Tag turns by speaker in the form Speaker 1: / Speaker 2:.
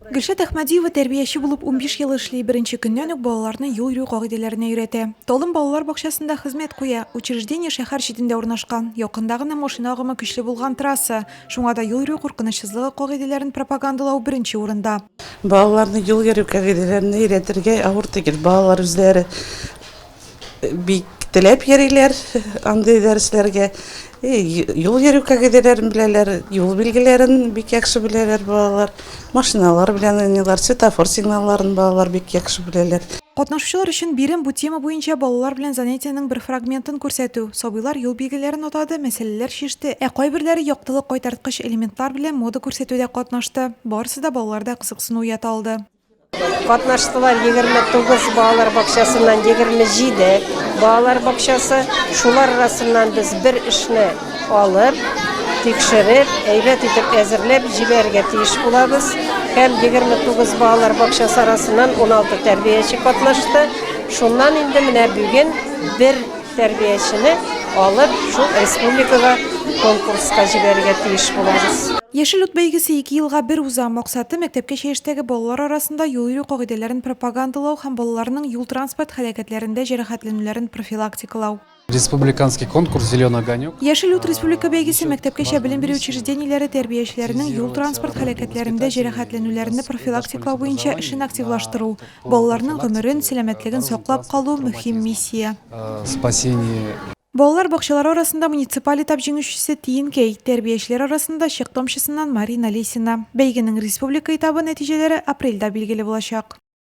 Speaker 1: Гөлшат Ахмадиева тәрбияче булып 15 ел эшли, беренче көннән үк балаларны юл йөрү кагыйдәләренә өйрәтә. Толым балалар бакчасында хезмәт куя. Учреждение шәһәр читендә урнашкан. Якында гына машина агымы көчле булган трасса. Шуңа да юл йөрү куркынычсызлыгы кагыйдәләрен пропагандалау беренче урында.
Speaker 2: Балаларны юл йөрү кагыйдәләрен өйрәтергә авыр түгел. Балалар үзләре бик теләп йөриләр андый дәресләргә. Юл йөрү кагыйдәләрен беләләр, юл билгеләрен бик яхшы беләләр балалар. Машиналар белән уйныйлар, светофор сигналларын балалар бик яхшы беләләр.
Speaker 1: Катнашучылар өчен бирем бу тема буенча балалар белән занятиянең бер фрагментын күрсәтү. Сабыйлар юл билгеләрен атады, мәсьәләләр шиште, кайберләре яктылык кайтарткыч элементлар белән мода күрсәтүдә катнашты. Барысы да балаларда кызыксыну уята алды.
Speaker 3: Катнаштылар 29 балалар бакчасыннан 27 балалар бакчасы. Шулар арасыннан без бер эшне алып, тикшереп, әйбәт итеп әзерләп җибәрергә тиеш булабыз. Һәм 29 балалар бакчасы арасыннан 16 тәрбияче катнашты. Шуннан инде менә бүген бер тәрбиячене алып, шул республикага конкурска җибәрергә тиеш булабыз.
Speaker 1: Яшел ут бәйгесе 2 елга бер уза. Максаты мәктәпкәчә яшьтәге балалар арасында юл йөрү кагыйдәләрен пропагандалау һәм балаларның юл транспорт һәлакәтләрендә җәрәхәтләнүләрен профилактикалау.
Speaker 4: Республиканский конкурс «Зеленый огонек».
Speaker 1: Яшел ут республика бәйгесе мәктәпкәчә белем бирү учреждениеләре тәрбиячеләренең юл транспорт һәлакәтләрендә җәрәхәтләнүләрне профилактикалау буенча эшен активлаштыру. Балаларның гомерен, сәламәтлеген саклап калу мөһим миссия.
Speaker 4: Спасение.
Speaker 1: Балалар бакчалары арасында муниципаль этап җиңүчесе Тиенкей, тәрбиячеләр арасында чык тамчысыннан Марина Лесина. Бәйгенең республика этабы нәтиҗәләре апрельдә билгеле булачак.